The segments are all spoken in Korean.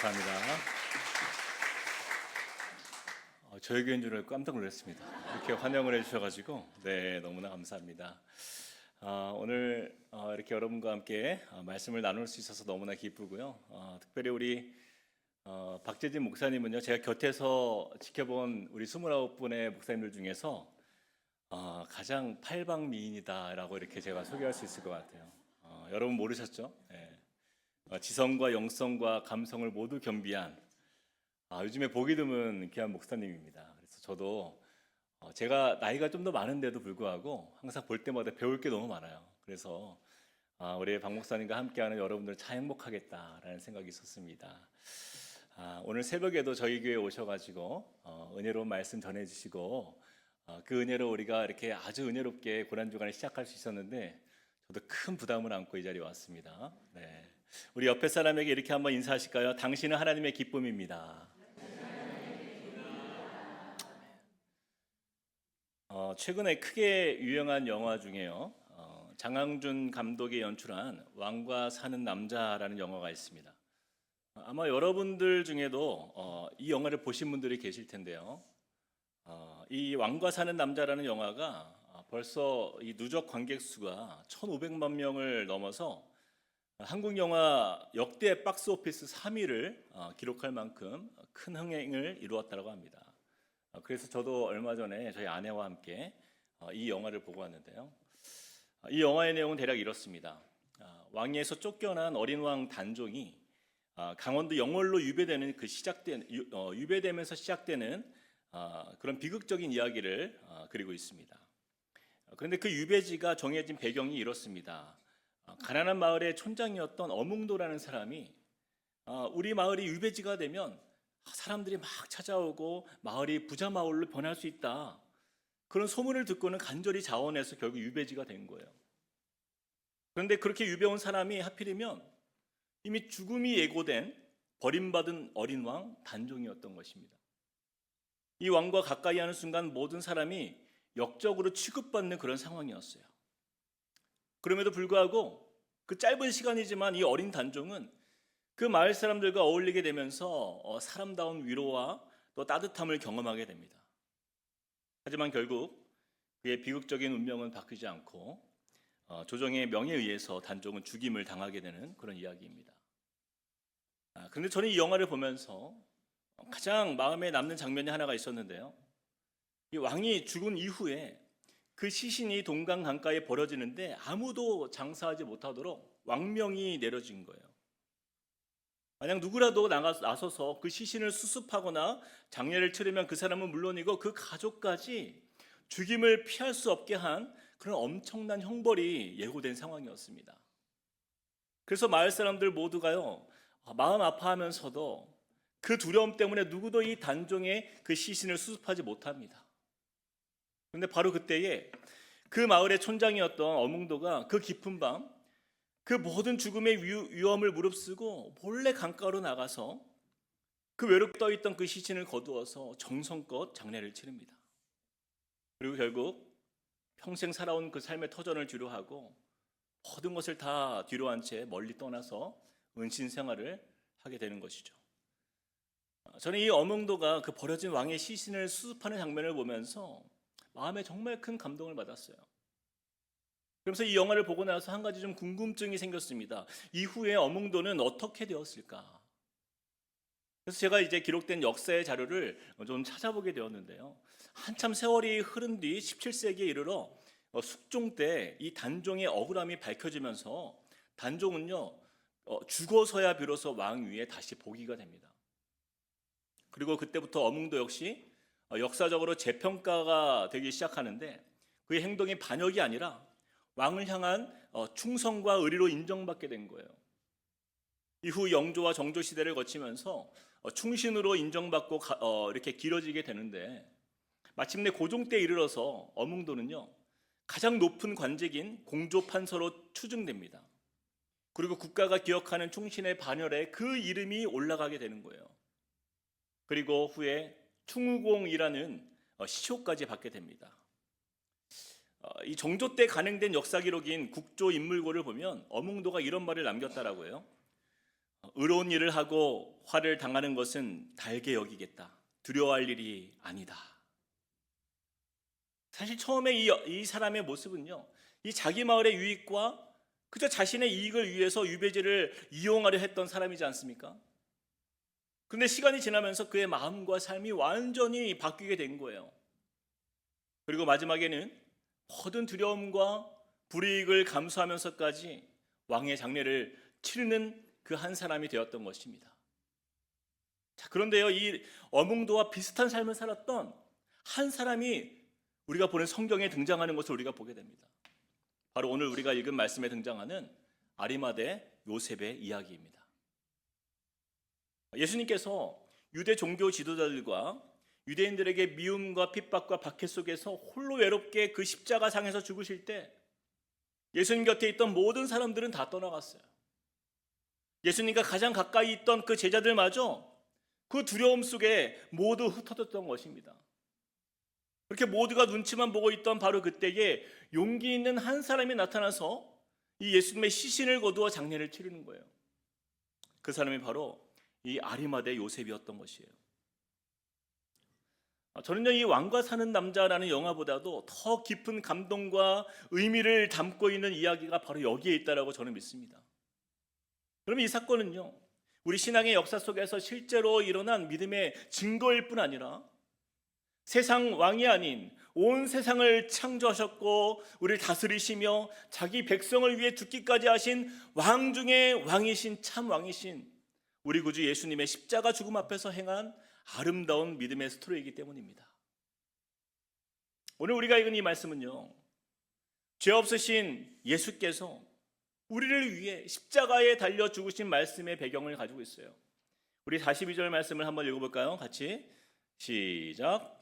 감사합니다. 저희 교회인 줄 알고 깜짝 놀랐습니다. 이렇게 환영을 해주셔가지고 너무나 감사합니다. 오늘 이렇게 여러분과 함께 말씀을 나눌 수 있어서 너무나 기쁘고요. 특별히 우리 박재진 목사님은요, 제가 곁에서 지켜본 우리 29분의 목사님들 중에서 가장 팔방미인이다라고 이렇게 제가 소개할 수 있을 것 같아요. 여러분 모르셨죠? 지성과 영성과 감성을 모두 겸비한 요즘에 보기 드문 귀한 목사님입니다. 그래서 저도 제가 나이가 좀 더 많은데도 불구하고 항상 볼 때마다 배울 게 너무 많아요. 그래서 우리 박 목사님과 함께하는 여러분들 참 행복하겠다라는 생각이 있었습니다. 오늘 새벽에도 저희 교회에 오셔가지고 은혜로운 말씀 전해주시고 그 은혜로 우리가 이렇게 아주 은혜롭게 고난주간을 시작할 수 있었는데 저도 큰 부담을 안고 이 자리에 왔습니다. 우리 옆에 사람에게 이렇게 한번 인사하실까요? 당신은 하나님의 기쁨입니다. 최근에 크게 유행한 영화 중에요, 장항준 감독이 연출한 왕과 사는 남자라는 영화가 있습니다. 아마 여러분들 중에도 이 영화를 보신 분들이 계실 텐데요. 이 왕과 사는 남자라는 영화가 벌써 이 누적 관객 수가 1,500만 명을 넘어서 한국 영화 역대 박스 오피스 3위를 기록할 만큼 큰 흥행을 이루었다고 합니다. 그래서 저도 얼마 전에 저희 아내와 함께 이 영화를 보고 왔는데요. 이 영화의 내용은 대략 이렇습니다. 왕위에서 쫓겨난 어린 왕 단종이 강원도 영월로 유배되면서 시작되는 그런 비극적인 이야기를 그리고 있습니다. 그런데 그 유배지가 정해진 배경이 이렇습니다. 가난한 마을의 촌장이었던 어몽도라는 사람이 우리 마을이 유배지가 되면 사람들이 막 찾아오고 마을이 부자 마을로 변할 수 있다, 그런 소문을 듣고는 간절히 자원해서 결국 유배지가 된 거예요. 그런데 그렇게 유배 온 사람이 하필이면 이미 죽음이 예고된 버림받은 어린 왕 단종이었던 것입니다. 이 왕과 가까이 하는 순간 모든 사람이 역적으로 취급받는 그런 상황이었어요. 그럼에도 불구하고 그 짧은 시간이지만 이 어린 단종은 그 마을 사람들과 어울리게 되면서 사람다운 위로와 또 따뜻함을 경험하게 됩니다. 하지만 결국 그의 비극적인 운명은 바뀌지 않고 조정의 명에 의해서 단종은 죽임을 당하게 되는 그런 이야기입니다. 그런데 저는 이 영화를 보면서 가장 마음에 남는 장면이 하나가 있었는데요. 이 왕이 죽은 이후에 그 시신이 동강 강가에 버려지는데 아무도 장사하지 못하도록 왕명이 내려진 거예요. 만약 누구라도 나서서 그 시신을 수습하거나 장례를 치르면 그 사람은 물론이고 그 가족까지 죽임을 피할 수 없게 한 그런 엄청난 형벌이 예고된 상황이었습니다. 그래서 마을 사람들 모두가요, 마음 아파하면서도 그 두려움 때문에 누구도 이 단종의 그 시신을 수습하지 못합니다. 그런데 바로 그때에 그 마을의 촌장이었던 어몽도가 그 깊은 밤 그 모든 죽음의 위험을 무릅쓰고 몰래 강가로 나가서 그 외롭게 떠있던 그 시신을 거두어서 정성껏 장례를 치릅니다. 그리고 결국 평생 살아온 그 삶의 터전을 뒤로하고 모든 것을 다 뒤로한 채 멀리 떠나서 은신 생활을 하게 되는 것이죠. 저는 이 어몽도가 그 버려진 왕의 시신을 수습하는 장면을 보면서 마음에 정말 큰 감동을 받았어요. 그래서 이 영화를 보고 나서 한 가지 좀 궁금증이 생겼습니다. 이후에 어몽도는 어떻게 되었을까? 그래서 제가 이제 기록된 역사의 자료를 좀 찾아보게 되었는데요. 한참 세월이 흐른 뒤 17세기에 이르러 숙종 때 이 단종의 억울함이 밝혀지면서 단종은요, 죽어서야 비로소 왕 위에 다시 복위가 됩니다. 그리고 그때부터 어몽도 역시 역사적으로 재평가가 되기 시작하는데 그의 행동이 반역이 아니라 왕을 향한 충성과 의리로 인정받게 된 거예요. 이후 영조와 정조 시대를 거치면서 충신으로 인정받고 이렇게 길어지게 되는데 마침내 고종 때에 이르러서 어몽도는요, 가장 높은 관직인 공조판서로 추증됩니다. 그리고 국가가 기억하는 충신의 반열에 그 이름이 올라가게 되는 거예요. 그리고 후에 충우공이라는 시초까지 받게 됩니다. 이 정조 때 간행된 역사 기록인 국조인물고를 보면 어몽도가 이런 말을 남겼다라고 해요. 의로운 일을 하고 화를 당하는 것은 달게 여기겠다. 두려워할 일이 아니다. 사실 처음에 이 사람의 모습은요, 이 자기 마을의 유익과 그저 자신의 이익을 위해서 유배지를 이용하려 했던 사람이지 않습니까? 그런데 시간이 지나면서 그의 마음과 삶이 완전히 바뀌게 된 거예요. 그리고 마지막에는 모든 두려움과 불이익을 감수하면서까지 왕의 장례를 치르는 그 한 사람이 되었던 것입니다. 자, 그런데요, 이 어몽도와 비슷한 삶을 살았던 한 사람이 우리가 보는 성경에 등장하는 것을 우리가 보게 됩니다. 바로 오늘 우리가 읽은 말씀에 등장하는 아리마대 요셉의 이야기입니다. 예수님께서 유대 종교 지도자들과 유대인들에게 미움과 핍박과 박해 속에서 홀로 외롭게 그 십자가상에서 죽으실 때 예수님 곁에 있던 모든 사람들은 다 떠나갔어요. 예수님과 가장 가까이 있던 그 제자들마저 그 두려움 속에 모두 흩어졌던 것입니다. 그렇게 모두가 눈치만 보고 있던 바로 그때에 용기 있는 한 사람이 나타나서 이 예수님의 시신을 거두어 장례를 치르는 거예요. 그 사람이 바로 이 아리마대 요셉이었던 것이에요. 저는요, 이 왕과 사는 남자라는 영화보다도 더 깊은 감동과 의미를 담고 있는 이야기가 바로 여기에 있다라고 저는 믿습니다. 그럼 이 사건은요, 우리 신앙의 역사 속에서 실제로 일어난 믿음의 증거일 뿐 아니라 세상 왕이 아닌 온 세상을 창조하셨고 우리를 다스리시며 자기 백성을 위해 죽기까지 하신 왕 중의 왕이신 참 왕이신 우리 구주 예수님의 십자가 죽음 앞에서 행한 아름다운 믿음의 스토리이기 때문입니다. 오늘 우리가 읽은 이 말씀은요, 죄 없으신 예수께서 우리를 위해 십자가에 달려 죽으신 말씀의 배경을 가지고 있어요. 우리 42절 말씀을 한번 읽어볼까요? 같이 시작.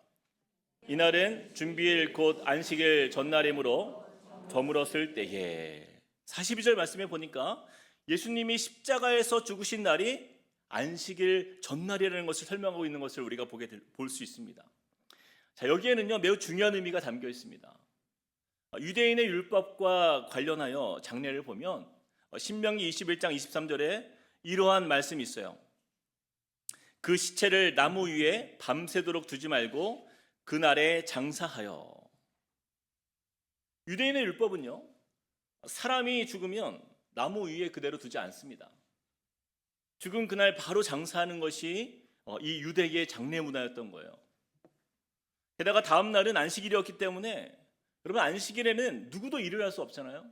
이날은 준비일 곧 안식일 전날이므로 저물었을 때에. 42절 말씀에 보니까 예수님이 십자가에서 죽으신 날이 안식일 전날이라는 것을 설명하고 있는 것을 우리가 볼 수 있습니다. 자, 여기에는요, 매우 중요한 의미가 담겨 있습니다. 유대인의 율법과 관련하여 장례를 보면 신명기 21장 23절에 이러한 말씀이 있어요. 그 시체를 나무 위에 밤새도록 두지 말고 그날에 장사하여. 유대인의 율법은요, 사람이 죽으면 나무 위에 그대로 두지 않습니다. 죽은 그날 바로 장사하는 것이 이 유대계의 장례 문화였던 거예요. 게다가 다음 날은 안식일이었기 때문에 여러분, 안식일에는 누구도 일을 할 수 없잖아요.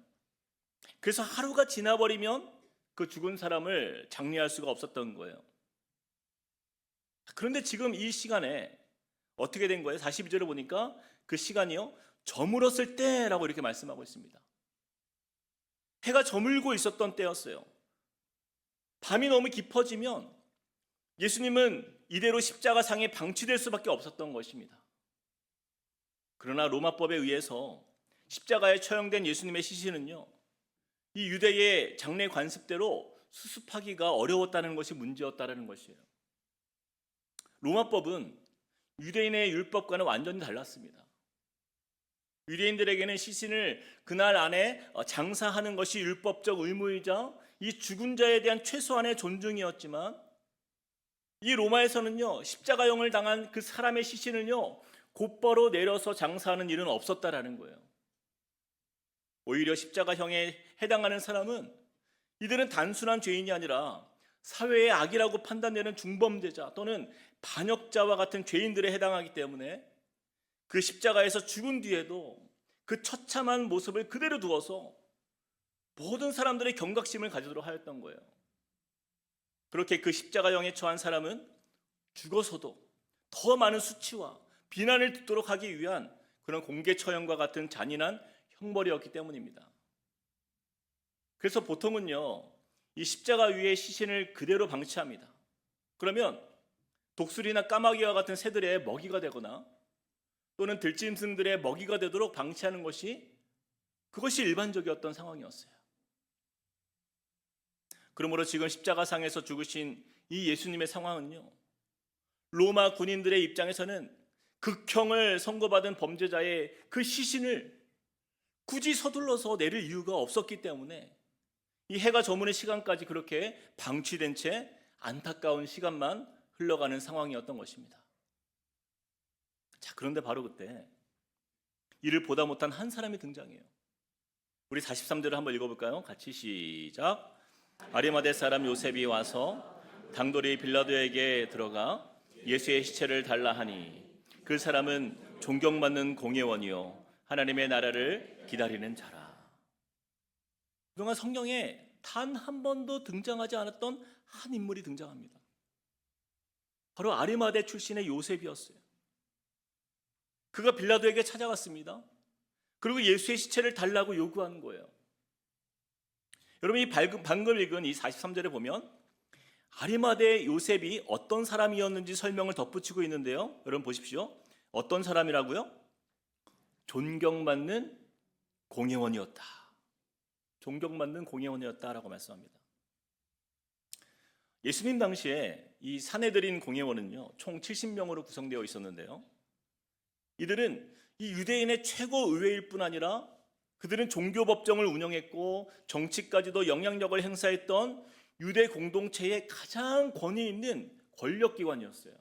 그래서 하루가 지나버리면 그 죽은 사람을 장례할 수가 없었던 거예요. 그런데 지금 이 시간에 어떻게 된 거예요? 42절을 보니까 그 시간이요, 저물었을 때라고 이렇게 말씀하고 있습니다. 해가 저물고 있었던 때였어요. 밤이 너무 깊어지면 예수님은 이대로 십자가상에 방치될 수밖에 없었던 것입니다. 그러나 로마법에 의해서 십자가에 처형된 예수님의 시신은요, 이 유대의 장례 관습대로 수습하기가 어려웠다는 것이 문제였다는 것이에요. 로마법은 유대인의 율법과는 완전히 달랐습니다. 유대인들에게는 시신을 그날 안에 장사하는 것이 율법적 의무이자 이 죽은 자에 대한 최소한의 존중이었지만, 이 로마에서는요, 십자가형을 당한 그 사람의 시신을요 곧바로 내려서 장사하는 일은 없었다라는 거예요. 오히려 십자가형에 해당하는 사람은 이들은 단순한 죄인이 아니라 사회의 악이라고 판단되는 중범죄자 또는 반역자와 같은 죄인들에 해당하기 때문에 그 십자가에서 죽은 뒤에도 그 처참한 모습을 그대로 두어서 모든 사람들의 경각심을 가지도록 하였던 거예요. 그렇게 그 십자가형에 처한 사람은 죽어서도 더 많은 수치와 비난을 듣도록 하기 위한 그런 공개 처형과 같은 잔인한 형벌이었기 때문입니다. 그래서 보통은요, 이 십자가 위에 시신을 그대로 방치합니다. 그러면 독수리나 까마귀와 같은 새들의 먹이가 되거나 또는 들짐승들의 먹이가 되도록 방치하는 것이 그것이 일반적이었던 상황이었어요. 그러므로 지금 십자가상에서 죽으신 이 예수님의 상황은요, 로마 군인들의 입장에서는 극형을 선고받은 범죄자의 그 시신을 굳이 서둘러서 내릴 이유가 없었기 때문에 이 해가 저무는 시간까지 그렇게 방치된 채 안타까운 시간만 흘러가는 상황이었던 것입니다. 자, 그런데 바로 그때 이를 보다 못한 한 사람이 등장해요. 우리 43절을 한번 읽어볼까요? 같이 시작. 아리마대 사람 요셉이 와서 당돌이 빌라도에게 들어가 예수의 시체를 달라 하니 그 사람은 존경받는 공예원이요 하나님의 나라를 기다리는 자라. 그동안 성경에 단 한 번도 등장하지 않았던 한 인물이 등장합니다. 바로 아리마대 출신의 요셉이었어요. 그가 빌라도에게 찾아갔습니다. 그리고 예수의 시체를 달라고 요구하는 거예요. 여러분, 이 방금 읽은 이 43절에 보면 아리마대 요셉이 어떤 사람이었는지 설명을 덧붙이고 있는데요. 여러분 보십시오. 어떤 사람이라고요? 존경받는 공예원이었다. 존경받는 공예원이었다라고 말씀합니다. 예수님 당시에 이 사내들인 공예원은요, 총 70명으로 구성되어 있었는데요. 이들은 이 유대인의 최고 의회일 뿐 아니라 그들은 종교 법정을 운영했고 정치까지도 영향력을 행사했던 유대 공동체의 가장 권위 있는 권력기관이었어요.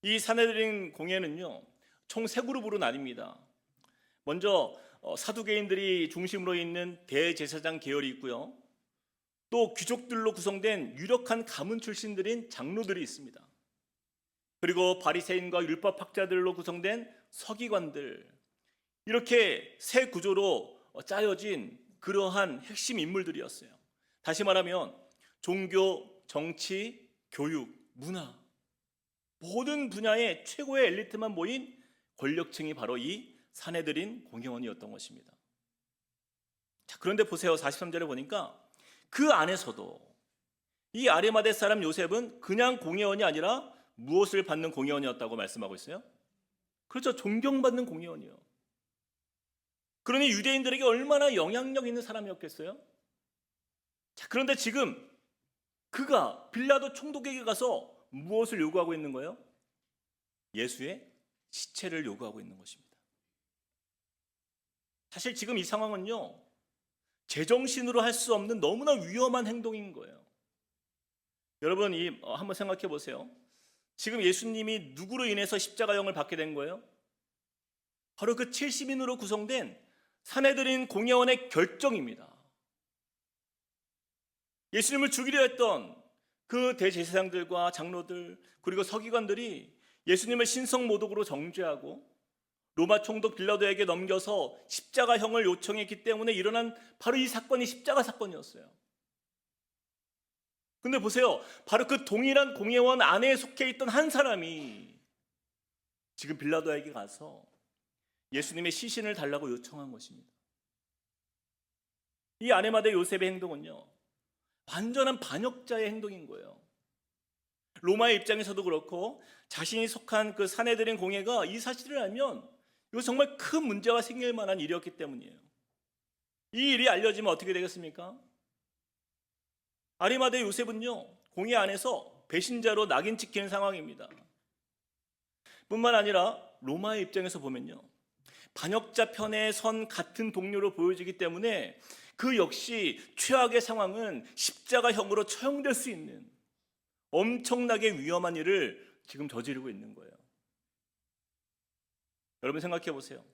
이 사내들인 공예는요, 총 세 그룹으로 나뉩니다. 먼저 사두개인들이 중심으로 있는 대제사장 계열이 있고요. 또 귀족들로 구성된 유력한 가문 출신들인 장로들이 있습니다. 그리고 바리새인과 율법학자들로 구성된 서기관들, 이렇게 세 구조로 짜여진 그러한 핵심 인물들이었어요. 다시 말하면 종교, 정치, 교육, 문화 모든 분야의 최고의 엘리트만 모인 권력층이 바로 이 사내들인 공예원이었던 것입니다. 자, 그런데 보세요. 43절에 보니까 그 안에서도 이 아리마대 사람 요셉은 그냥 공예원이 아니라 무엇을 받는 공예원이었다고 말씀하고 있어요? 그렇죠. 존경받는 공예원이요. 그러니 유대인들에게 얼마나 영향력 있는 사람이었겠어요? 자, 그런데 지금 그가 빌라도 총독에게 가서 무엇을 요구하고 있는 거예요? 예수의 시체를 요구하고 있는 것입니다. 사실 지금 이 상황은요, 제정신으로 할 수 없는 너무나 위험한 행동인 거예요. 여러분, 한번 생각해 보세요. 지금 예수님이 누구로 인해서 십자가형을 받게 된 거예요? 바로 그 70인으로 구성된 사내들인 공예원의 결정입니다. 예수님을 죽이려 했던 그 대제사장들과 장로들 그리고 서기관들이 예수님을 신성모독으로 정죄하고 로마 총독 빌라도에게 넘겨서 십자가형을 요청했기 때문에 일어난 바로 이 사건이 십자가 사건이었어요. 근데 보세요. 바로 그 동일한 공예원 안에 속해 있던 한 사람이 지금 빌라도에게 가서 예수님의 시신을 달라고 요청한 것입니다. 이 아리마대 요셉의 행동은요, 완전한 반역자의 행동인 거예요. 로마의 입장에서도 그렇고 자신이 속한 그 사내들인 공예가 이 사실을 알면 이거 정말 큰 문제가 생길 만한 일이었기 때문이에요. 이 일이 알려지면 어떻게 되겠습니까? 아리마대 요셉은요, 공예 안에서 배신자로 낙인 찍히는 상황입니다. 뿐만 아니라 로마의 입장에서 보면요, 반역자 편에 선 같은 동료로 보여지기 때문에 그 역시 최악의 상황은 십자가형으로 처형될 수 있는 엄청나게 위험한 일을 지금 저지르고 있는 거예요. 여러분 생각해 보세요.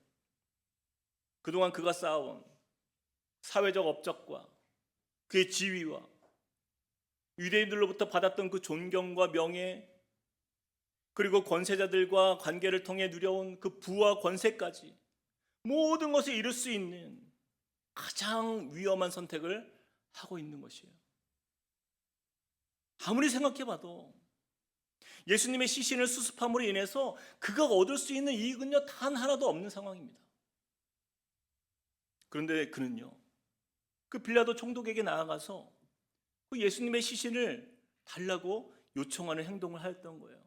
그동안 그가 쌓아온 사회적 업적과 그의 지위와 유대인들로부터 받았던 그 존경과 명예, 그리고 권세자들과 관계를 통해 누려온 그 부와 권세까지 모든 것을 이룰 수 있는 가장 위험한 선택을 하고 있는 것이에요. 아무리 생각해봐도 예수님의 시신을 수습함으로 인해서 그가 얻을 수 있는 이익은요, 단 하나도 없는 상황입니다. 그런데 그는요, 그 빌라도 총독에게 나아가서 그 예수님의 시신을 달라고 요청하는 행동을 하였던 거예요.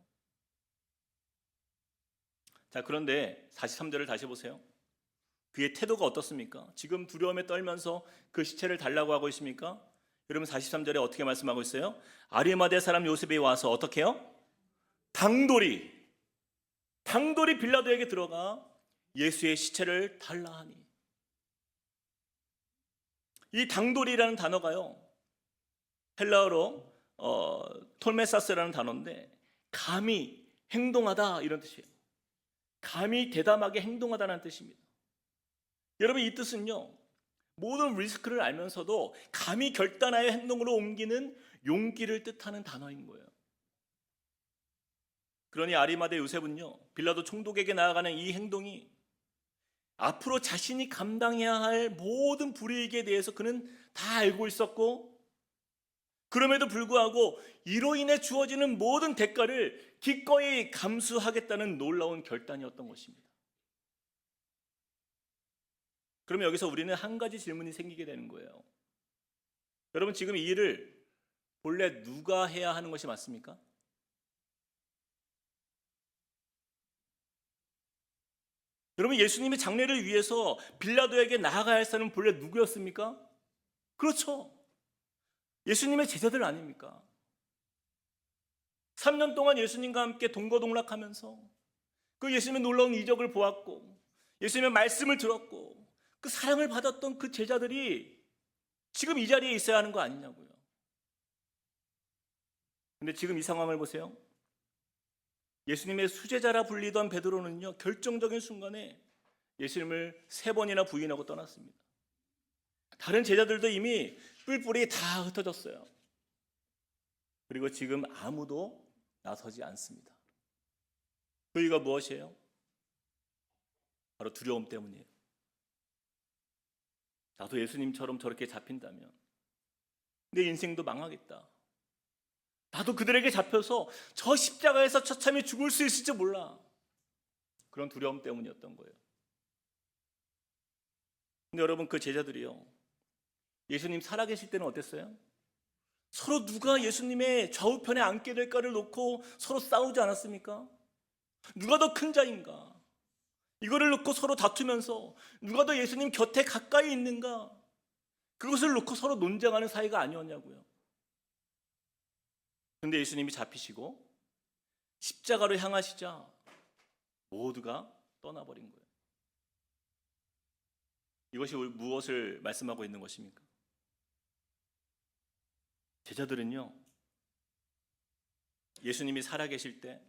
자, 그런데 43절을 다시 보세요. 그의 태도가 어떻습니까? 지금 두려움에 떨면서 그 시체를 달라고 하고 있습니까? 여러분 43절에 어떻게 말씀하고 있어요? 아리마대 사람 요셉이 와서 어떻게 해요? 당돌이 빌라도에게 들어가 예수의 시체를 달라 하니. 이 당돌이라는 단어가요, 헬라어로 톨메사스라는 단어인데 감히 행동하다 이런 뜻이에요. 감히 대담하게 행동하다는 뜻입니다. 여러분, 이 뜻은요, 모든 리스크를 알면서도 감히 결단하여 행동으로 옮기는 용기를 뜻하는 단어인 거예요. 그러니 아리마대 요셉은요, 빌라도 총독에게 나아가는 이 행동이 앞으로 자신이 감당해야 할 모든 불이익에 대해서 그는 다 알고 있었고, 그럼에도 불구하고 이로 인해 주어지는 모든 대가를 기꺼이 감수하겠다는 놀라운 결단이었던 것입니다. 그러면 여기서 우리는 한 가지 질문이 생기게 되는 거예요. 여러분, 지금 이 일을 본래 누가 해야 하는 것이 맞습니까? 여러분, 예수님의 장례를 위해서 빌라도에게 나아가야 할 사람은 본래 누구였습니까? 그렇죠, 예수님의 제자들 아닙니까? 3년 동안 예수님과 함께 동거동락하면서 그 예수님의 놀라운 이적을 보았고 예수님의 말씀을 들었고 그 사랑을 받았던 그 제자들이 지금 이 자리에 있어야 하는 거 아니냐고요. 근데 지금 이 상황을 보세요. 예수님의 수제자라 불리던 베드로는요, 결정적인 순간에 예수님을 3번이나 부인하고 떠났습니다. 다른 제자들도 이미 뿔뿔이 다 흩어졌어요. 그리고 지금 아무도 나서지 않습니다. 그 이유가 무엇이에요? 바로 두려움 때문이에요. 나도 예수님처럼 저렇게 잡힌다면 내 인생도 망하겠다. 나도 그들에게 잡혀서 저 십자가에서 처참히 죽을 수 있을지 몰라. 그런 두려움 때문이었던 거예요. 근데 여러분, 그 제자들이요, 예수님 살아계실 때는 어땠어요? 서로 누가 예수님의 좌우편에 앉게 될까를 놓고 서로 싸우지 않았습니까? 누가 더 큰 자인가? 이거를 놓고 서로 다투면서 누가 더 예수님 곁에 가까이 있는가? 그것을 놓고 서로 논쟁하는 사이가 아니었냐고요. 그런데 예수님이 잡히시고 십자가로 향하시자 모두가 떠나버린 거예요. 이것이 무엇을 말씀하고 있는 것입니까? 제자들은요, 예수님이 살아계실 때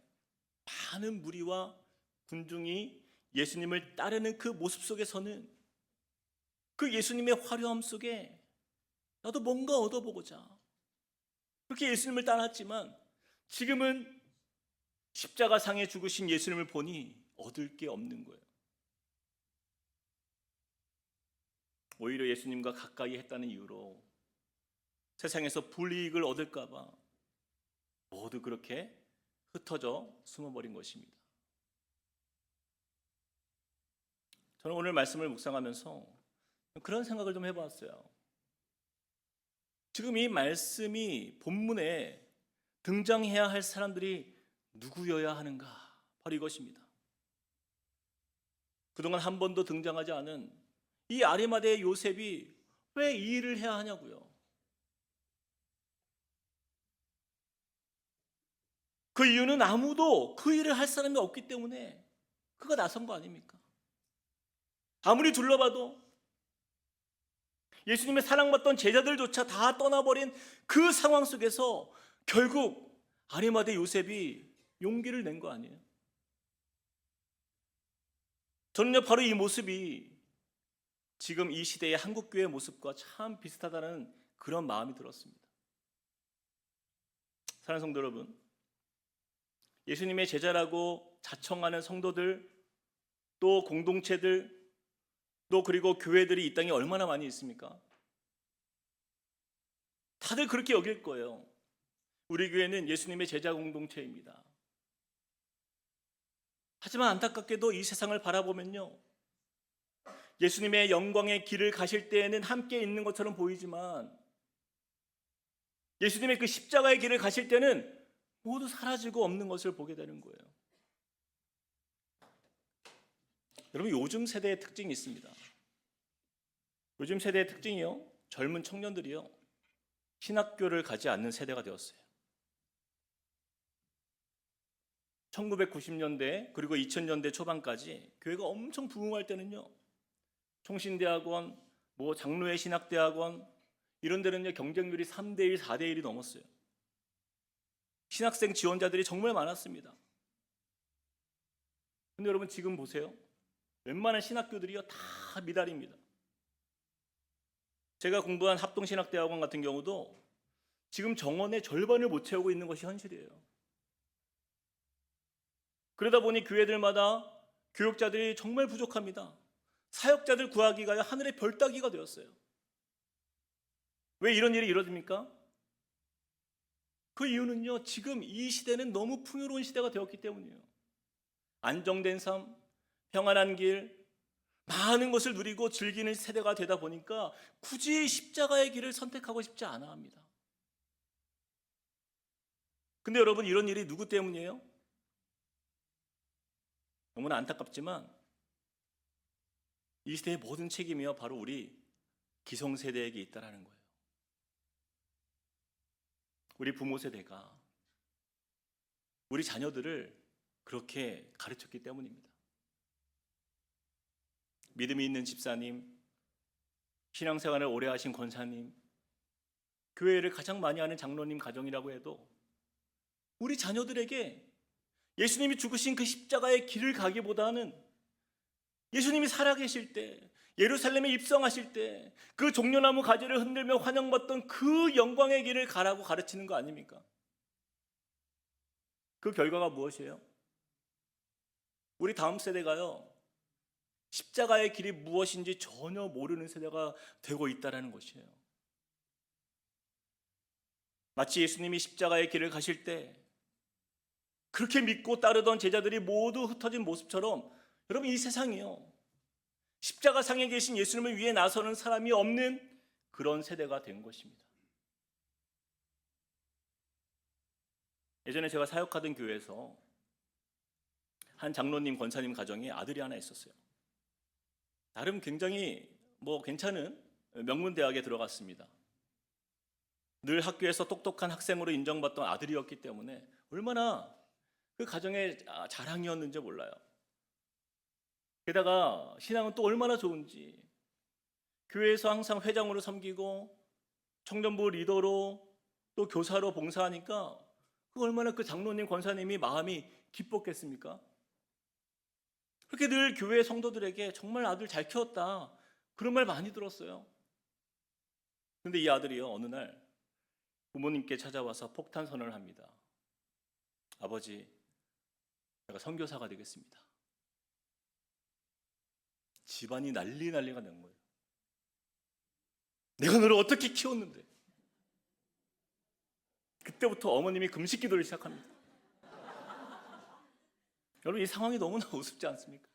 많은 무리와 군중이 예수님을 따르는 그 모습 속에서는 그 예수님의 화려함 속에 나도 뭔가 얻어보고자 그렇게 예수님을 따랐지만 지금은 십자가상에 죽으신 예수님을 보니 얻을 게 없는 거예요. 오히려 예수님과 가까이 했다는 이유로 세상에서 불이익을 얻을까 봐 모두 그렇게 흩어져 숨어버린 것입니다. 저는 오늘 말씀을 묵상하면서 그런 생각을 좀 해봤어요. 지금 이 말씀이 본문에 등장해야 할 사람들이 누구여야 하는가? 바로 이것입니다. 그동안 한 번도 등장하지 않은 이 아리마대의 요셉이 왜 이 일을 해야 하냐고요. 그 이유는 아무도 그 일을 할 사람이 없기 때문에 그가 나선 거 아닙니까? 아무리 둘러봐도 예수님의 사랑받던 제자들조차 다 떠나버린 그 상황 속에서 결국 아리마대 요셉이 용기를 낸 거 아니에요? 저는요, 바로 이 모습이 지금 이 시대의 한국교회의 모습과 참 비슷하다는 그런 마음이 들었습니다. 사랑하는 성도 여러분, 예수님의 제자라고 자청하는 성도들, 또 공동체들, 또 그리고 교회들이 이 땅에 얼마나 많이 있습니까? 다들 그렇게 여길 거예요. 우리 교회는 예수님의 제자 공동체입니다. 하지만 안타깝게도 이 세상을 바라보면요, 예수님의 영광의 길을 가실 때에는 함께 있는 것처럼 보이지만 예수님의 그 십자가의 길을 가실 때는 모두 사라지고 없는 것을 보게 되는 거예요. 여러분, 요즘 세대의 특징이 있습니다. 요즘 세대의 특징이요, 젊은 청년들이요, 신학교를 가지 않는 세대가 되었어요. 1990년대 그리고 2000년대 초반까지 교회가 엄청 부흥할 때는요, 총신대학원, 뭐 장로의 신학대학원 이런 데는요 경쟁률이 3대1, 4대1이 넘었어요. 신학생 지원자들이 정말 많았습니다. 근데 여러분 지금 보세요. 웬만한 신학교들이요 다 미달입니다. 제가 공부한 합동신학대학원 같은 경우도 지금 정원의 절반을 못 채우고 있는 것이 현실이에요. 그러다 보니 교회들마다 교육자들이 정말 부족합니다. 사역자들 구하기가 하늘의 별 따기가 되었어요. 왜 이런 일이 이루어집니까? 그 이유는요, 지금 이 시대는 너무 풍요로운 시대가 되었기 때문이에요. 안정된 삶, 평안한 길, 많은 것을 누리고 즐기는 세대가 되다 보니까 굳이 십자가의 길을 선택하고 싶지 않아 합니다. 근데 여러분, 이런 일이 누구 때문이에요? 너무나 안타깝지만 이 시대의 모든 책임이요 바로 우리 기성세대에게 있다라는 거예요. 우리 부모 세대가 우리 자녀들을 그렇게 가르쳤기 때문입니다. 믿음이 있는 집사님, 신앙생활을 오래 하신 권사님, 교회를 가장 많이 하는 장로님 가정이라고 해도 우리 자녀들에게 예수님이 죽으신 그 십자가의 길을 가기보다는 예수님이 살아계실 때, 예루살렘에 입성하실 때 그 종려나무 가지를 흔들며 환영받던 그 영광의 길을 가라고 가르치는 거 아닙니까? 그 결과가 무엇이에요? 우리 다음 세대가요 십자가의 길이 무엇인지 전혀 모르는 세대가 되고 있다는 것이에요. 마치 예수님이 십자가의 길을 가실 때 그렇게 믿고 따르던 제자들이 모두 흩어진 모습처럼 여러분 이 세상이요 십자가상에 계신 예수님을 위해 나서는 사람이 없는 그런 세대가 된 것입니다. 예전에 제가 사역하던 교회에서 한 장로님, 권사님 가정에 아들이 하나 있었어요. 나름 굉장히 괜찮은 명문대학에 들어갔습니다. 늘 학교에서 똑똑한 학생으로 인정받던 아들이었기 때문에 얼마나 그 가정의 자랑이었는지 몰라요. 게다가 신앙은 또 얼마나 좋은지 교회에서 항상 회장으로 섬기고 청년부 리더로 또 교사로 봉사하니까 얼마나 그 장로님, 권사님이 마음이 기뻤겠습니까? 그렇게 늘 교회 성도들에게 정말 아들 잘 키웠다 그런 말 많이 들었어요. 그런데 이 아들이요 어느 날 부모님께 찾아와서 폭탄 선언을 합니다. 아버지, 제가 선교사가 되겠습니다. 집안이 난리가 난 거예요. 내가 너를 어떻게 키웠는데. 그때부터 어머님이 금식 기도를 시작합니다. 여러분 이 상황이 너무나 우습지 않습니까?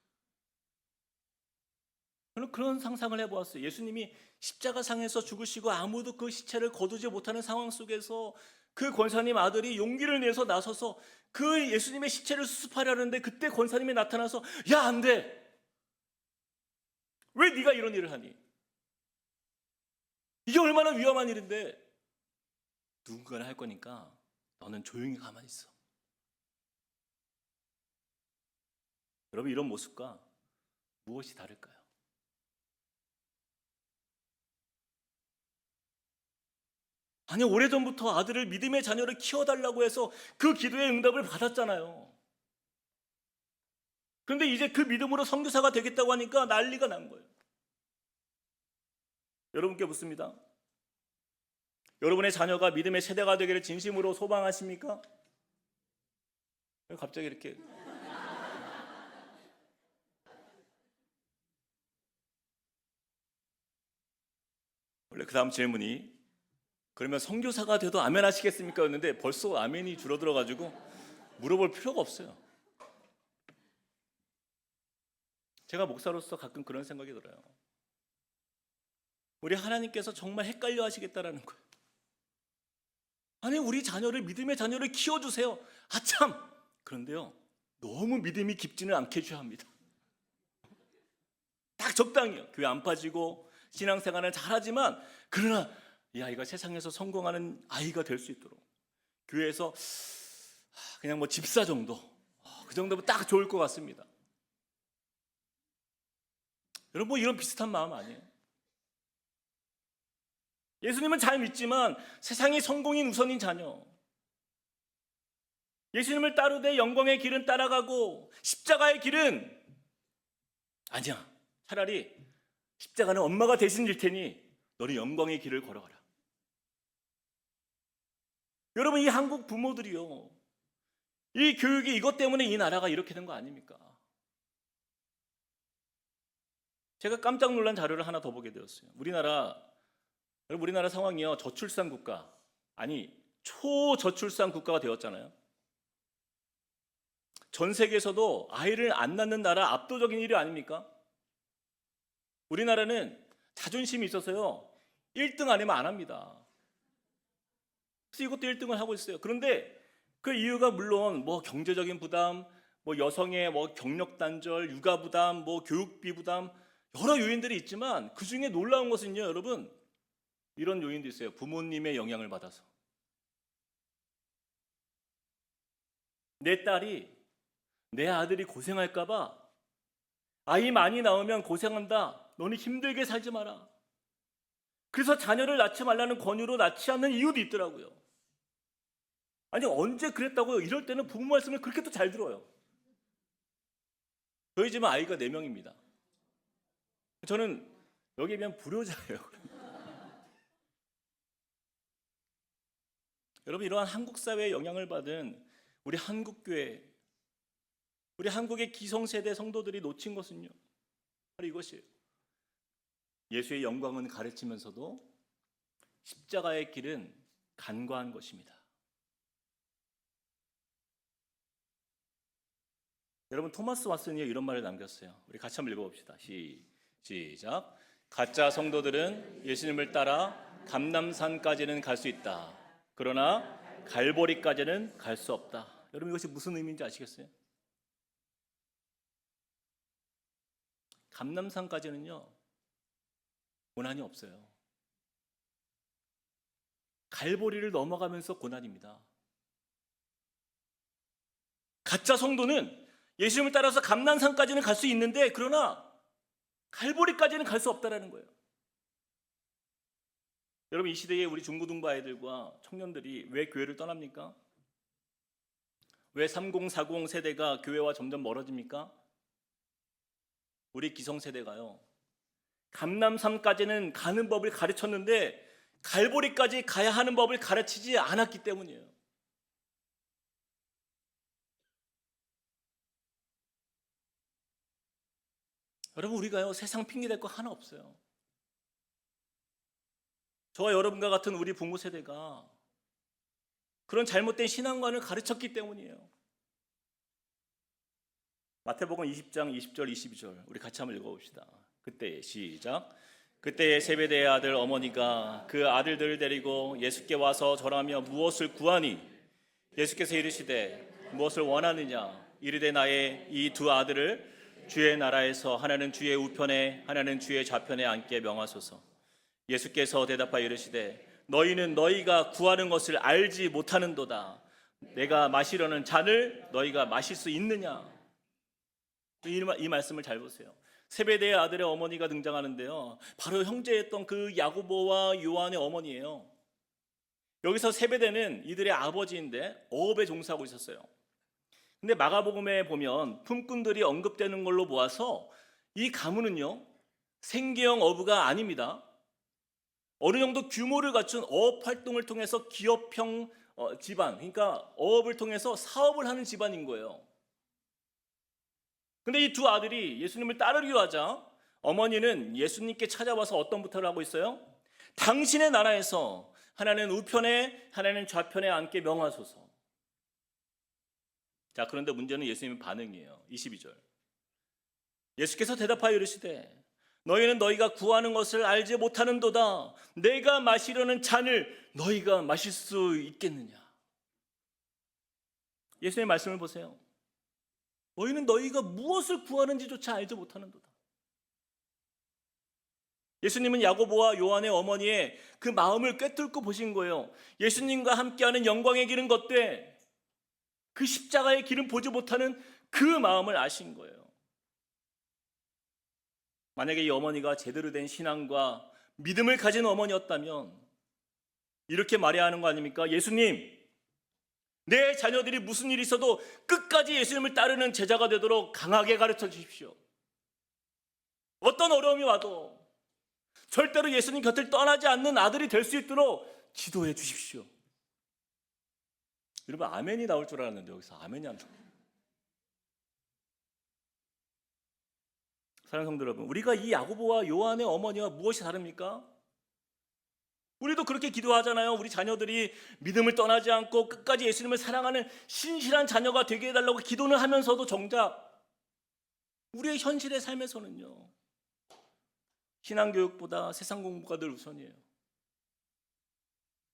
저는 그런 상상을 해보았어요. 예수님이 십자가상에서 죽으시고 아무도 그 시체를 거두지 못하는 상황 속에서 그 권사님 아들이 용기를 내서 나서서 그 예수님의 시체를 수습하려는데 그때 권사님이 나타나서 야, 안 돼! 왜 네가 이런 일을 하니? 이게 얼마나 위험한 일인데 누군가는 할 거니까 너는 조용히 가만히 있어. 여러분 이런 모습과 무엇이 다를까요? 아니 오래전부터 아들을 믿음의 자녀를 키워달라고 해서 그 기도의 응답을 받았잖아요. 그런데 이제 그 믿음으로 선교사가 되겠다고 하니까 난리가 난 거예요. 여러분께 묻습니다. 여러분의 자녀가 믿음의 세대가 되기를 진심으로 소망하십니까? 갑자기 이렇게 원래 그 다음 질문이 그러면 선교사가 돼도 아멘 하시겠습니까? 였는데 벌써 아멘이 줄어들어가지고 물어볼 필요가 없어요. 제가 목사로서 가끔 그런 생각이 들어요. 우리 하나님께서 정말 헷갈려 하시겠다라는 거예요. 아니 우리 자녀를 믿음의 자녀를 키워주세요. 아참! 그런데요 너무 믿음이 깊지는 않게 해줘야 합니다. 딱 적당히요. 교회 안 빠지고 신앙생활을 잘하지만 그러나 이 아이가 세상에서 성공하는 아이가 될 수 있도록 교회에서 그냥 집사 정도 그 정도면 딱 좋을 것 같습니다. 여러분 이런 비슷한 마음 아니에요? 예수님은 잘 믿지만 세상이 성공인 우선인 자녀. 예수님을 따르되 영광의 길은 따라가고 십자가의 길은 아니야. 차라리 십자가는 엄마가 대신 질 테니 너는 영광의 길을 걸어가라. 여러분, 이 한국 부모들이요, 이 교육이 이것 때문에 이 나라가 이렇게 된 거 아닙니까? 제가 깜짝 놀란 자료를 하나 더 보게 되었어요. 우리나라 상황이요, 저출산 국가, 아니 초저출산 국가가 되었잖아요. 전 세계에서도 아이를 안 낳는 나라 압도적인 1위 아닙니까? 우리나라는 자존심이 있어서요, 1등 아니면 안 합니다. 그래서 이것도 1등을 하고 있어요. 그런데 그 이유가 물론 뭐 경제적인 부담, 뭐 여성의 뭐 경력 단절, 육아 부담, 뭐 교육비 부담, 여러 요인들이 있지만 그 중에 놀라운 것은요, 여러분, 이런 요인도 있어요. 부모님의 영향을 받아서. 내 딸이, 내 아들이 고생할까 봐 아이 많이 낳으면 고생한다. 너는 힘들게 살지 마라. 그래서 자녀를 낳지 말라는 권유로 낳지 않는 이유도 있더라고요. 아니, 언제 그랬다고요? 이럴 때는 부모 말씀을 그렇게 또 잘 들어요. 저희 집은 아이가 4명입니다. 저는 여기에 비하면 불효자예요. 여러분, 이러한 한국 사회에 영향을 받은 우리 한국교회, 우리 한국의 기성세대 성도들이 놓친 것은요, 바로 이것이에요. 예수의 영광은 가르치면서도 십자가의 길은 간과한 것입니다. 여러분, 토마스 왓슨이 이런 말을 남겼어요. 우리 같이 한번 읽어봅시다. 시작. 가짜 성도들은 예수님을 따라 감람산까지는 갈 수 있다. 그러나 갈보리까지는 갈 수 없다. 여러분, 이것이 무슨 의미인지 아시겠어요? 감람산까지는요, 고난이 없어요. 갈보리를 넘어가면서 고난입니다. 가짜 성도는 예수님을 따라서 감람산까지는 갈 수 있는데, 그러나 갈보리까지는 갈 수 없다라는 거예요. 여러분, 이 시대에 우리 중고등부 아이들과 청년들이 왜 교회를 떠납니까? 왜 3040 세대가 교회와 점점 멀어집니까? 우리 기성세대가요, 감람산까지는 가는 법을 가르쳤는데 갈보리까지 가야 하는 법을 가르치지 않았기 때문이에요. 여러분, 우리가요, 세상 핑계댈 거 하나 없어요. 저와 여러분과 같은 우리 부모 세대가 그런 잘못된 신앙관을 가르쳤기 때문이에요. 마태복음 20장 20절 22절 우리 같이 한번 읽어봅시다. 그때 시작. 그때 세베대의 아들 어머니가 그 아들들을 데리고 예수께 와서 절하며 무엇을 구하니? 예수께서 이르시되 무엇을 원하느냐? 이르되 나의 이 두 아들을 주의 나라에서 하나는 주의 우편에 하나는 주의 좌편에 앉게 명하소서. 예수께서 대답하여 이르시되 너희는 너희가 구하는 것을 알지 못하는도다. 내가 마시려는 잔을 너희가 마실 수 있느냐? 이 말씀을 잘 보세요. 세베대의 아들의 어머니가 등장하는데요, 바로 형제였던 그 야고보와 요한의 어머니예요. 여기서 세베대는 이들의 아버지인데 어업에 종사하고 있었어요. 근데 마가복음에 보면 품꾼들이 언급되는 걸로 보아서 이 가문은요, 생계형 어부가 아닙니다. 어느 정도 규모를 갖춘 어업 활동을 통해서 기업형 집안, 그러니까 어업을 통해서 사업을 하는 집안인 거예요. 근데 이 두 아들이 예수님을 따르기로 하자 어머니는 예수님께 찾아와서 어떤 부탁을 하고 있어요? 당신의 나라에서 하나는 우편에 하나는 좌편에 앉게 명하소서. 자, 그런데 문제는 예수님의 반응이에요. 22절. 예수께서 대답하여 이르시되 너희는 너희가 구하는 것을 알지 못하는도다. 내가 마시려는 잔을 너희가 마실 수 있겠느냐? 예수님의 말씀을 보세요. 너희는 너희가 무엇을 구하는지조차 알지 못하는도다. 예수님은 야고보와 요한의 어머니의 그 마음을 꿰뚫고 보신 거예요. 예수님과 함께하는 영광의 길은 걷되 그 십자가의 길은 보지 못하는 그 마음을 아신 거예요. 만약에 이 어머니가 제대로 된 신앙과 믿음을 가진 어머니였다면 이렇게 말해야 하는 거 아닙니까? 예수님, 내 자녀들이 무슨 일이 있어도 끝까지 예수님을 따르는 제자가 되도록 강하게 가르쳐 주십시오. 어떤 어려움이 와도 절대로 예수님 곁을 떠나지 않는 아들이 될 수 있도록 지도해 주십시오. 여러분, 아멘이 나올 줄 알았는데 여기서 아멘이 안 나와요. 사랑하는 성도 여러분, 우리가 이 야고보와 요한의 어머니와 무엇이 다릅니까? 우리도 그렇게 기도하잖아요. 우리 자녀들이 믿음을 떠나지 않고 끝까지 예수님을 사랑하는 신실한 자녀가 되게 해달라고 기도는 하면서도 정작 우리의 현실의 삶에서는요, 신앙교육보다 세상 공부가 늘 우선이에요.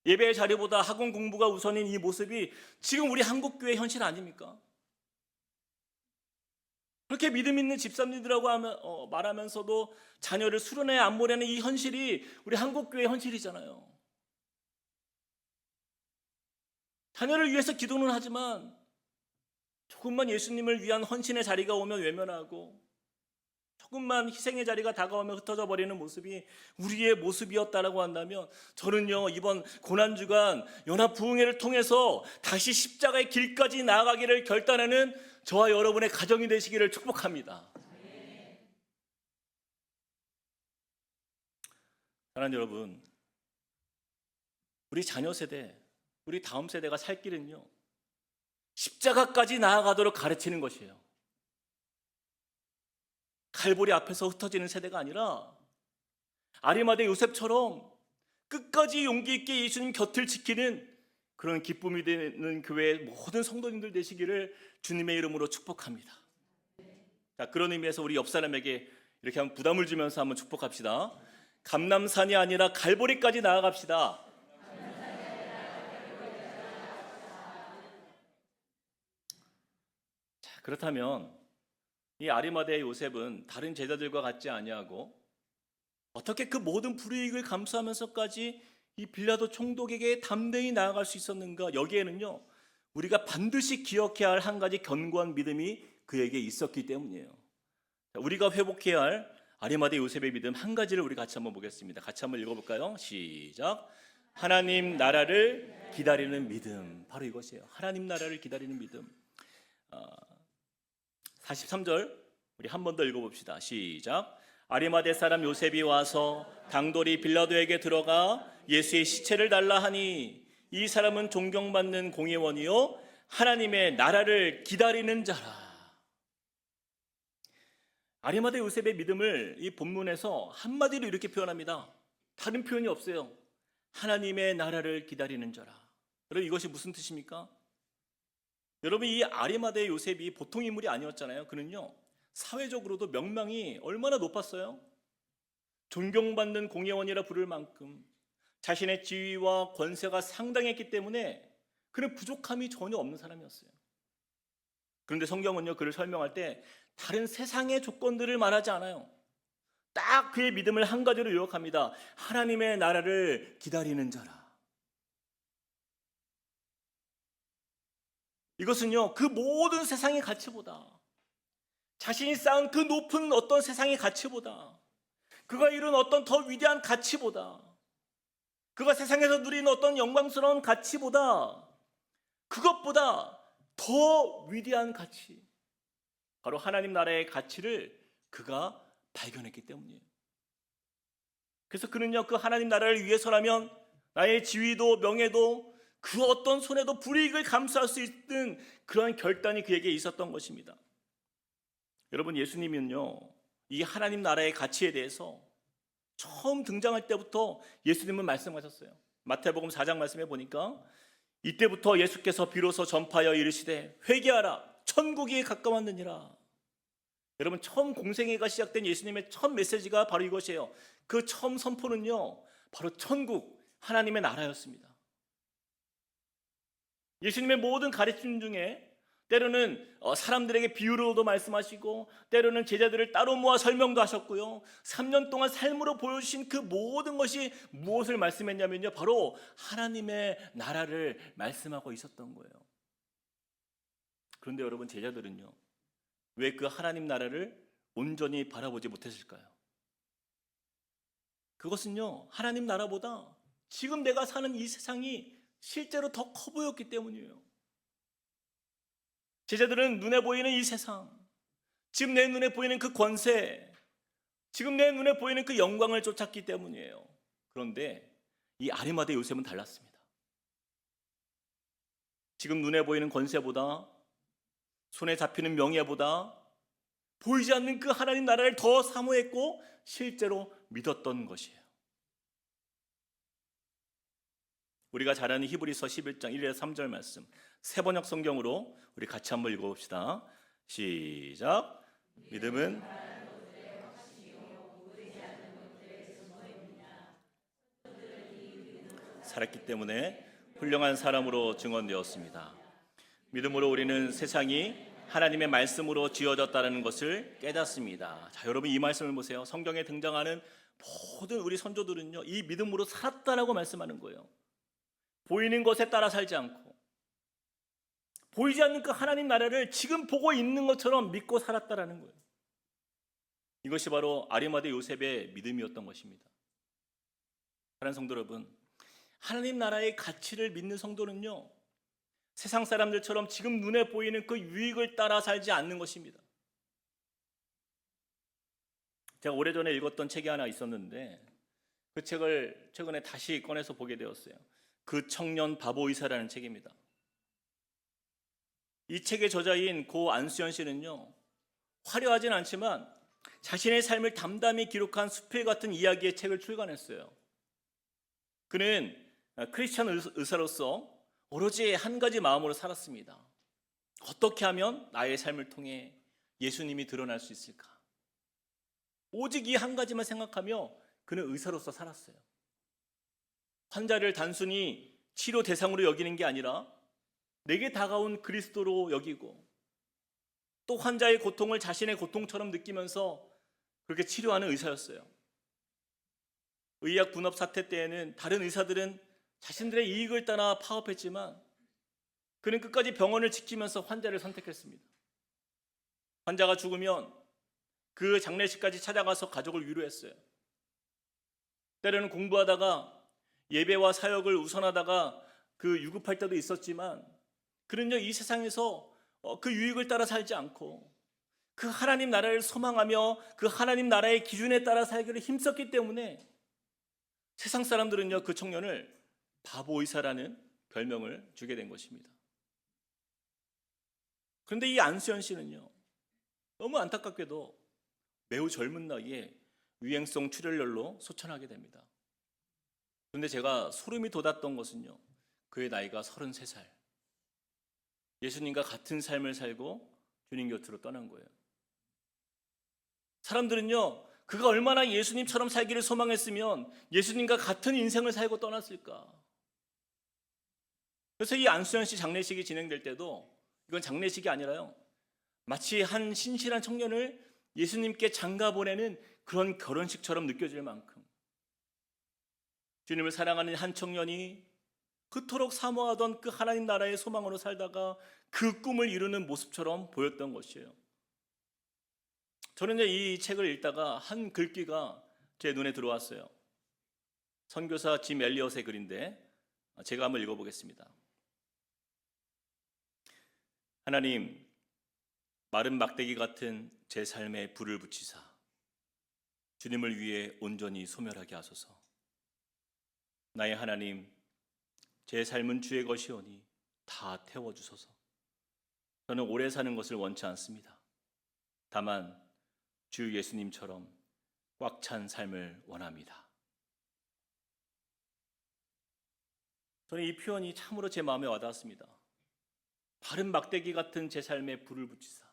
예배의 자리보다 학원 공부가 우선인 이 모습이 지금 우리 한국교회 현실 아닙니까? 그렇게 믿음 있는 집사님들하고 말하면서도 자녀를 수련회 안 보내는 이 현실이 우리 한국교회 현실이잖아요. 자녀를 위해서 기도는 하지만 조금만 예수님을 위한 헌신의 자리가 오면 외면하고 조금만 희생의 자리가 다가오면 흩어져 버리는 모습이 우리의 모습이었다라고 한다면, 저는요, 이번 고난주간 연합부흥회를 통해서 다시 십자가의 길까지 나아가기를 결단하는 저와 여러분의 가정이 되시기를 축복합니다. 사랑하는 여러분, 우리 자녀 세대, 우리 다음 세대가 살 길은요, 십자가까지 나아가도록 가르치는 것이에요. 칼보리 앞에서 흩어지는 세대가 아니라 아리마대 요셉처럼 끝까지 용기 있게 예수님 곁을 지키는 그런 기쁨이 되는 교회의 모든 성도님들 되시기를 주님의 이름으로 축복합니다. 자, 그런 의미에서 우리 옆 사람에게 이렇게 한번 부담을 주면서 한번 축복합시다. 감람산이 아니라 갈보리까지 나아갑시다. 자, 그렇다면 이 아리마대의 요셉은 다른 제자들과 같지 아니하고 어떻게 그 모든 불이익을 감수하면서까지 이 빌라도 총독에게 담대히 나아갈 수 있었는가? 여기에는요, 우리가 반드시 기억해야 할 한 가지 견고한 믿음이 그에게 있었기 때문이에요. 우리가 회복해야 할 아리마대 요셉의 믿음 한 가지를 우리 같이 한번 보겠습니다. 같이 한번 읽어볼까요? 시작. 하나님 나라를 기다리는 믿음. 바로 이것이에요. 하나님 나라를 기다리는 믿음. 43절 우리 한 번 더 읽어봅시다. 시작. 아리마대 사람 요셉이 와서 당돌이 빌라도에게 들어가 예수의 시체를 달라 하니 이 사람은 존경받는 공회원이요 하나님의 나라를 기다리는 자라. 아리마대 요셉의 믿음을 이 본문에서 한마디로 이렇게 표현합니다. 다른 표현이 없어요. 하나님의 나라를 기다리는 자라. 여러분, 이것이 무슨 뜻입니까? 여러분, 이 아리마대 요셉이 보통 인물이 아니었잖아요. 그는요, 사회적으로도 명망이 얼마나 높았어요? 존경받는 공회원이라 부를 만큼 자신의 지위와 권세가 상당했기 때문에 그는 부족함이 전혀 없는 사람이었어요. 그런데 성경은요, 그를 설명할 때 다른 세상의 조건들을 말하지 않아요. 딱 그의 믿음을 한 가지로 요약합니다. 하나님의 나라를 기다리는 자라. 이것은요, 그 모든 세상의 가치보다, 자신이 쌓은 그 높은 어떤 세상의 가치보다, 그가 이룬 어떤 더 위대한 가치보다, 그가 세상에서 누리는 어떤 영광스러운 가치보다, 그것보다 더 위대한 가치, 바로 하나님 나라의 가치를 그가 발견했기 때문이에요. 그래서 그는요, 그 하나님 나라를 위해서라면 나의 지위도 명예도 그 어떤 손해도 불이익을 감수할 수 있는 그러한 결단이 그에게 있었던 것입니다. 여러분, 예수님은요, 이 하나님 나라의 가치에 대해서 처음 등장할 때부터 예수님은 말씀하셨어요. 마태복음 4장 말씀해 보니까 이때부터 예수께서 비로소 전파하여 이르시되 회개하라 천국이 가까웠느니라. 여러분, 처음 공생애가 시작된 예수님의 첫 메시지가 바로 이것이에요. 그 처음 선포는요, 바로 천국, 하나님의 나라였습니다. 예수님의 모든 가르침 중에 때로는 사람들에게 비유로도 말씀하시고 때로는 제자들을 따로 모아 설명도 하셨고요. 3년 동안 삶으로 보여주신 그 모든 것이 무엇을 말씀했냐면요, 바로 하나님의 나라를 말씀하고 있었던 거예요. 그런데 여러분, 제자들은요, 왜 그 하나님 나라를 온전히 바라보지 못했을까요? 그것은요, 하나님 나라보다 지금 내가 사는 이 세상이 실제로 더 커 보였기 때문이에요. 제자들은 눈에 보이는 이 세상, 지금 내 눈에 보이는 그 권세, 지금 내 눈에 보이는 그 영광을 쫓았기 때문이에요. 그런데 이 아리마대 요셉은 달랐습니다. 지금 눈에 보이는 권세보다, 손에 잡히는 명예보다 보이지 않는 그 하나님 나라를 더 사모했고 실제로 믿었던 것이에요. 우리가 잘 아는 히브리서 11장 1에서 3절 말씀, 세번역 성경으로 우리 같이 한번 읽어봅시다. 시작. 믿음은 살았기 때문에 훌륭한 사람으로 증언되었습니다. 믿음으로 우리는 세상이 하나님의 말씀으로 지어졌다는 것을 깨닫습니다. 자, 여러분 이 말씀을 보세요. 성경에 등장하는 모든 우리 선조들은요, 이 믿음으로 살았다라고 말씀하는 거예요. 보이는 것에 따라 살지 않고 보이지 않는 그 하나님 나라를 지금 보고 있는 것처럼 믿고 살았다라는 거예요. 이것이 바로 아리마대 요셉의 믿음이었던 것입니다. 사랑하는 성도 여러분, 하나님 나라의 가치를 믿는 성도는요, 세상 사람들처럼 지금 눈에 보이는 그 유익을 따라 살지 않는 것입니다. 제가 오래전에 읽었던 책이 하나 있었는데 그 책을 최근에 다시 꺼내서 보게 되었어요. 그 청년 바보 의사라는 책입니다. 이 책의 저자인 고 안수연 씨는요, 화려하진 않지만 자신의 삶을 담담히 기록한 수필 같은 이야기의 책을 출간했어요. 그는 크리스천 의사로서 오로지 한 가지 마음으로 살았습니다. 어떻게 하면 나의 삶을 통해 예수님이 드러날 수 있을까? 오직 이 한 가지만 생각하며 그는 의사로서 살았어요. 환자를 단순히 치료 대상으로 여기는 게 아니라 내게 다가온 그리스도로 여기고 또 환자의 고통을 자신의 고통처럼 느끼면서 그렇게 치료하는 의사였어요. 의학 분업 사태 때에는 다른 의사들은 자신들의 이익을 따라 파업했지만 그는 끝까지 병원을 지키면서 환자를 선택했습니다. 환자가 죽으면 그 장례식까지 찾아가서 가족을 위로했어요. 때로는 공부하다가 예배와 사역을 우선하다가 그 유급할 때도 있었지만 그는요, 이 세상에서 그 유익을 따라 살지 않고 그 하나님 나라를 소망하며 그 하나님 나라의 기준에 따라 살기를 힘썼기 때문에 세상 사람들은요, 그 청년을 바보 의사라는 별명을 주게 된 것입니다. 그런데 이 안수연 씨는요, 너무 안타깝게도 매우 젊은 나이에 유행성 출혈열로 소천하게 됩니다. 그런데 제가 소름이 돋았던 것은요, 그의 나이가 33살. 예수님과 같은 삶을 살고 주님 곁으로 떠난 거예요. 사람들은요, 그가 얼마나 예수님처럼 살기를 소망했으면 예수님과 같은 인생을 살고 떠났을까. 그래서 이 안수연 씨 장례식이 진행될 때도 이건 장례식이 아니라요, 마치 한 신실한 청년을 예수님께 장가 보내는 그런 결혼식처럼 느껴질 만큼 주님을 사랑하는 한 청년이 그토록 사모하던 그 하나님 나라의 소망으로 살다가 그 꿈을 이루는 모습처럼 보였던 것이에요. 저는 이 책을 읽다가 한 글귀가 제 눈에 들어왔어요. 선교사 짐 엘리엇의 글인데 제가 한번 읽어보겠습니다. 하나님, 마른 막대기 같은 제 삶에 불을 붙이사 주님을 위해 온전히 소멸하게 하소서. 나의 하나님, 제 삶은 주의 것이오니 다 태워주소서. 저는 오래 사는 것을 원치 않습니다. 다만 주 예수님처럼 꽉 찬 삶을 원합니다. 저는 이 표현이 참으로 제 마음에 와닿았습니다. 바른 막대기 같은 제 삶에 불을 붙이사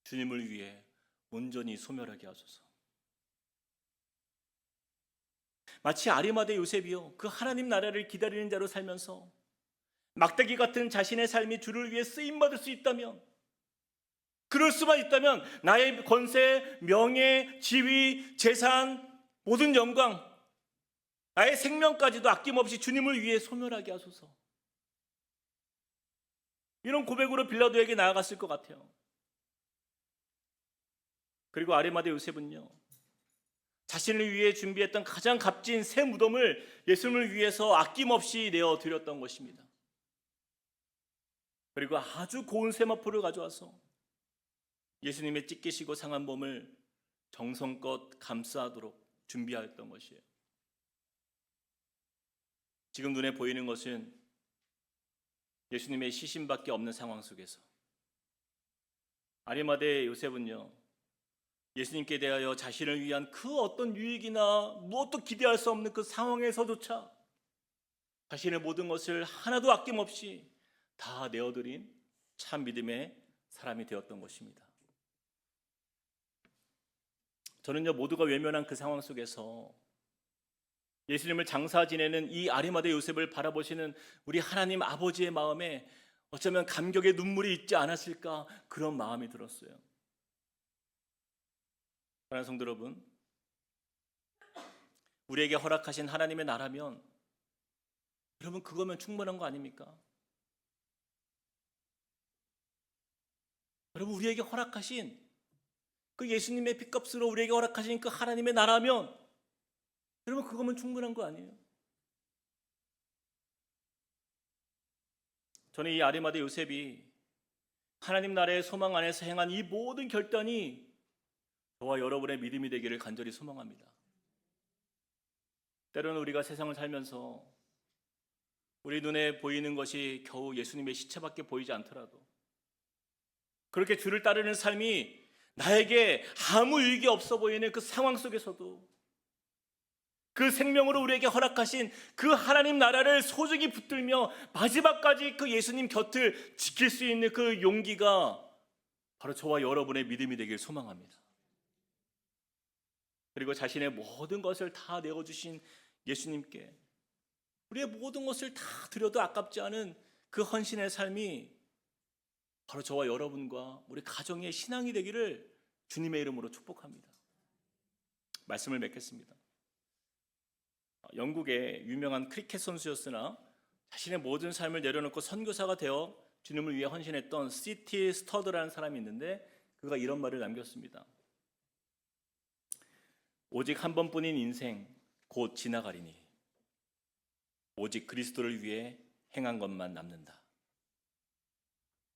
주님을 위해 온전히 소멸하게 하소서. 마치 아리마대 요셉이요, 그 하나님 나라를 기다리는 자로 살면서 막대기 같은 자신의 삶이 주를 위해 쓰임받을 수 있다면, 그럴 수만 있다면 나의 권세, 명예, 지위, 재산, 모든 영광, 나의 생명까지도 아낌없이 주님을 위해 소멸하게 하소서. 이런 고백으로 빌라도에게 나아갔을 것 같아요. 그리고 아리마대 요셉은요, 자신을 위해 준비했던 가장 값진 새 무덤을 예수님을 위해서 아낌없이 내어드렸던 것입니다. 그리고 아주 고운 세마포를 가져와서 예수님의 찢기시고 상한 몸을 정성껏 감싸도록 준비하였던 것이에요. 지금 눈에 보이는 것은 예수님의 시신밖에 없는 상황 속에서 아리마대 요셉은요, 예수님께 대하여 자신을 위한 그 어떤 유익이나 무엇도 기대할 수 없는 그 상황에서조차 자신의 모든 것을 하나도 아낌없이 다 내어드린 참 믿음의 사람이 되었던 것입니다. 저는요, 모두가 외면한 그 상황 속에서 예수님을 장사 지내는 이 아리마대 요셉을 바라보시는 우리 하나님 아버지의 마음에 어쩌면 감격의 눈물이 있지 않았을까, 그런 마음이 들었어요. 사랑하는 성도 여러분, 우리에게 허락하신 하나님의 나라면 여러분 그거면 충분한 거 아닙니까? 여러분, 우리에게 허락하신 그 예수님의 핏값으로 우리에게 허락하신 그 하나님의 나라면 여러분 그거면 충분한 거 아니에요? 저는 이 아리마대 요셉이 하나님 나라의 소망 안에서 행한 이 모든 결단이 저와 여러분의 믿음이 되기를 간절히 소망합니다. 때로는 우리가 세상을 살면서 우리 눈에 보이는 것이 겨우 예수님의 시체밖에 보이지 않더라도 그렇게 주를 따르는 삶이 나에게 아무 유익이 없어 보이는 그 상황 속에서도 그 생명으로 우리에게 허락하신 그 하나님 나라를 소중히 붙들며 마지막까지 그 예수님 곁을 지킬 수 있는 그 용기가 바로 저와 여러분의 믿음이 되길 소망합니다. 그리고 자신의 모든 것을 다 내어주신 예수님께 우리의 모든 것을 다 드려도 아깝지 않은 그 헌신의 삶이 바로 저와 여러분과 우리 가정의 신앙이 되기를 주님의 이름으로 축복합니다. 말씀을 맺겠습니다. 영국의 유명한 크리켓 선수였으나 자신의 모든 삶을 내려놓고 선교사가 되어 주님을 위해 헌신했던 시티 스터드라는 사람이 있는데 그가 이런 말을 남겼습니다. 오직 한 번뿐인 인생 곧 지나가리니 오직 그리스도를 위해 행한 것만 남는다.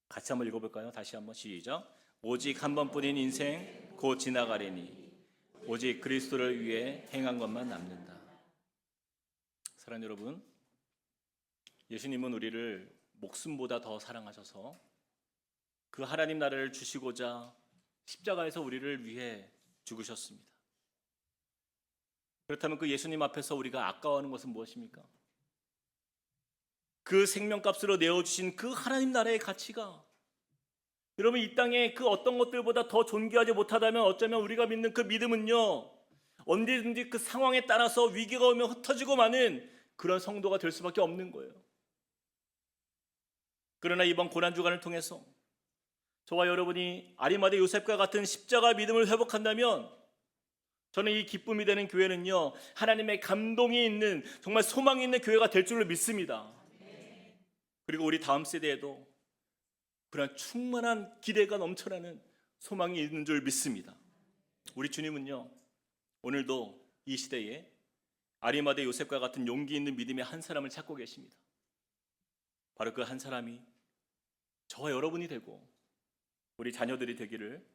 같이 한번 읽어볼까요? 다시 한번 시작. 오직 한 번뿐인 인생 곧 지나가리니 오직 그리스도를 위해 행한 것만 남는다. 사랑하는 여러분, 예수님은 우리를 목숨보다 더 사랑하셔서 그 하나님 나라를 주시고자 십자가에서 우리를 위해 죽으셨습니다. 그렇다면 그 예수님 앞에서 우리가 아까워하는 것은 무엇입니까? 그 생명값으로 내어주신 그 하나님 나라의 가치가 여러분 이 땅에 그 어떤 것들보다 더 존귀하지 못하다면 어쩌면 우리가 믿는 그 믿음은요 언제든지 그 상황에 따라서 위기가 오면 흩어지고 마는 그런 성도가 될 수밖에 없는 거예요. 그러나 이번 고난주간을 통해서 저와 여러분이 아리마대 요셉과 같은 십자가 믿음을 회복한다면 저는 이 기쁨이 되는 교회는요 하나님의 감동이 있는 정말 소망이 있는 교회가 될 줄로 믿습니다. 그리고 우리 다음 세대에도 그런 충만한 기대가 넘쳐나는 소망이 있는 줄 믿습니다. 우리 주님은요 오늘도 이 시대에 아리마대 요셉과 같은 용기 있는 믿음의 한 사람을 찾고 계십니다. 바로 그 한 사람이 저와 여러분이 되고 우리 자녀들이 되기를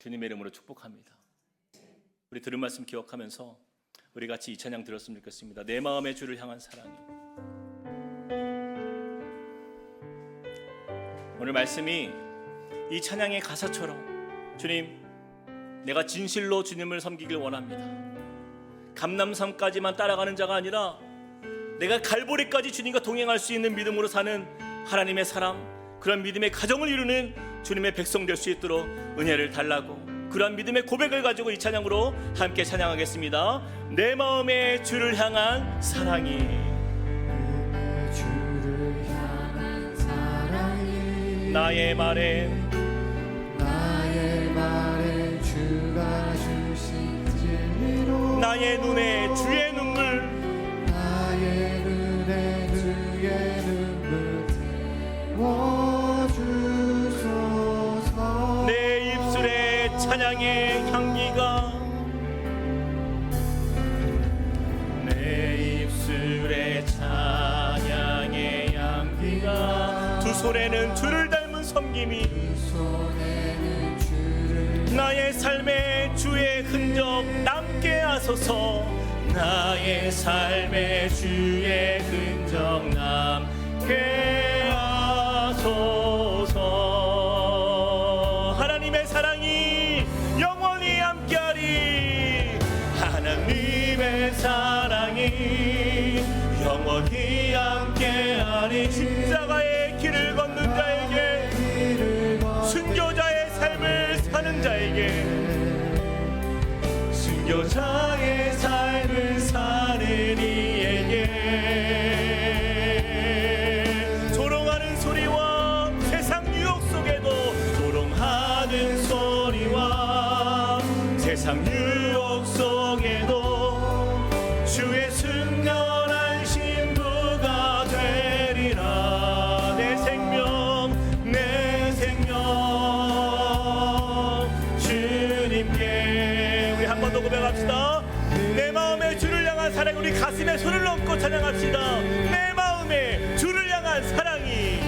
주님의 이름으로 축복합니다. 우리 들은 말씀 기억하면서 우리 같이 이 찬양 들었으면 좋겠습니다. 내 마음의 주를 향한 사랑이. 오늘 말씀이 이 찬양의 가사처럼 주님, 내가 진실로 주님을 섬기길 원합니다. 감람산까지만 따라가는 자가 아니라 내가 갈보리까지 주님과 동행할 수 있는 믿음으로 사는 하나님의 사람, 그런 믿음의 가정을 이루는 주님의 백성 될 수 있도록 은혜를 달라고 그러한 믿음의 고백을 가지고 이 찬양으로 함께 찬양하겠습니다. 내 마음의 주를 향한 사랑이. 나의 말엔 주가 주신 진리로 나의 눈에 주의 눈물 나의 눈에 주의 눈물 태워주소서 내 입술에 찬양의 향기가 손에는 주를 닮은 섬김이 나의 삶에 주의 흔적 남게 하소서. 나의 삶에 주의 흔적 남게 하소서. 하나님의 사랑이 영원히 함께하리. 하나님의 사랑이 영원히 함께하리. 십자가의 길을 걷는 자에게, 순교자의 삶을 사는 자에게, 순교자의 삶을 사는 이에게 조롱하는 소리와 세상 유혹 속에도, 조롱하는 소리와 세상 유혹 속에도 주의 순결한 신부가 되리라. 내 생명 내 생명 주님께. 우리 한 번 더 고백합시다. 내 마음에 주를 향한 사랑. 우리 가슴에 손을 얹고 찬양합시다. 내 마음에 주를 향한 사랑이,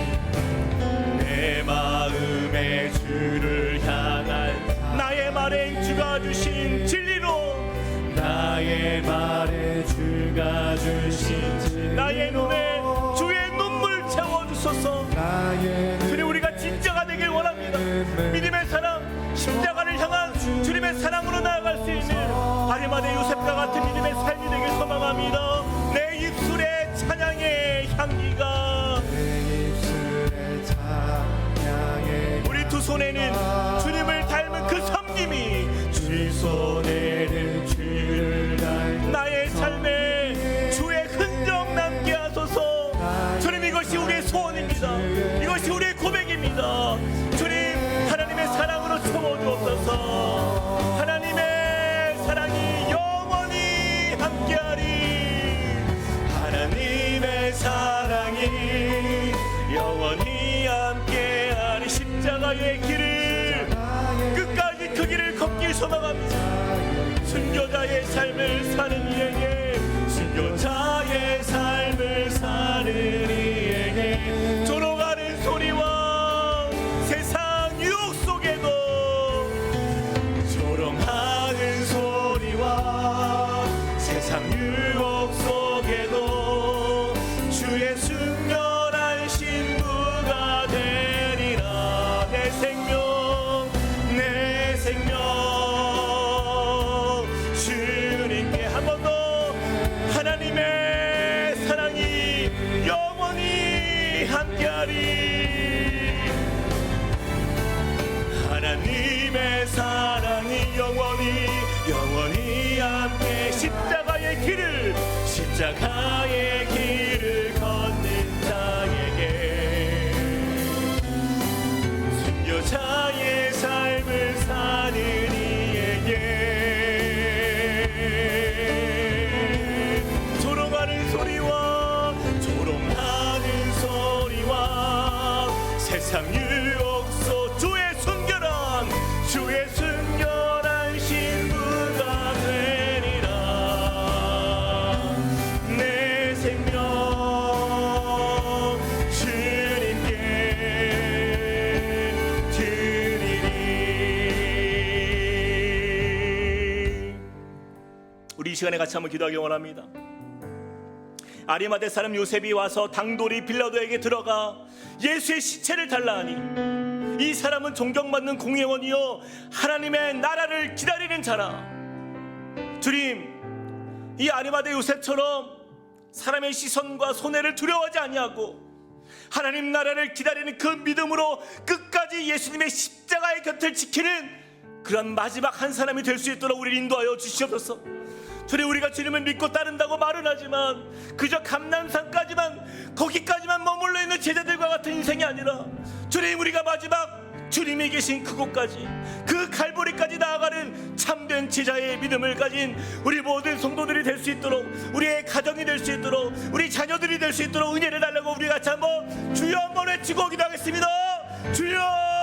내 마음에 주를 향한, 나의 말에 주가 주신 진리로, 나의 말에 주가 주신 진리로, 나의 눈에 주의 눈물 채워주소서. 주님, 우리가 진짜가 되길 원합니다. 믿음의 사랑, 십자가를 향한 주님의 사랑으로 나아갈 수 있는 아리마대 요셉과 같은 믿음의 삶이 되길 소망합니다. 내 입술에 찬양의 향기가, 우리 두 손에는 주님을 닮은 그 섬김이, 주 손에는 주를 닮은 나의 삶에 주의 흔적 남게 하소서. 주님, 이것이 우리의 소원입니다. 이것이 우리의 고백입니다. 주님, 하나님의 사랑으로 채워주옵소서. 하나님의 사랑이 영원히 함께하리. 하나님의 사랑이 영원히 함께하리. 십자가의 길을 끝까지 그 길을 걷길 소망합니다. 순교자의 삶을 사는 이에게, 순교자의 삶을 사는 이에게 조롱하는 소리와 세상 유혹 속에도, 조롱하는 소리와 세상 유혹 속에도 주의 순결한 신부가 되리라. 내 생명 내 생명 주님께. 한 번 더. 하나님의 사랑이 영원히 함께하리. 하나님의 사랑이 영원히 함께. 십자가의 길을 걷는 자에게, 순교자의 삶을 사는 이에게 조롱하는 소리와 세상 유혹 속 주의 순결한 신부가 되리라. 내 생명 주님께 드리리. 우리 이 시간에 같이 한번 기도하기 원합니다. 아리마대 사람 요셉이 와서 당돌이 빌라도에게 들어가 예수의 시체를 달라 하니, 이 사람은 존경받는 공회원이요 하나님의 나라를 기다리는 자라. 주님, 이 아리마대 요셉처럼 사람의 시선과 손해를 두려워하지 아니하고 하나님 나라를 기다리는 그 믿음으로 끝까지 예수님의 십자가의 곁을 지키는 그런 마지막 한 사람이 될 수 있도록 우리를 인도하여 주시옵소서. 주님, 우리가 주님을 믿고 따른다고 말은 하지만 그저 감난산까지만, 거기까지만 머물러 있는 제자들과 같은 인생이 아니라, 주님, 우리가 마지막 주님이 계신 그곳까지, 그 갈보리까지 나아가는 참된 제자의 믿음을 가진 우리 모든 성도들이 될 수 있도록, 우리의 가정이 될 수 있도록, 우리 자녀들이 될 수 있도록 은혜를 달라고 우리 같이 한번 주여 한번 외치고 기도하겠습니다. 주여.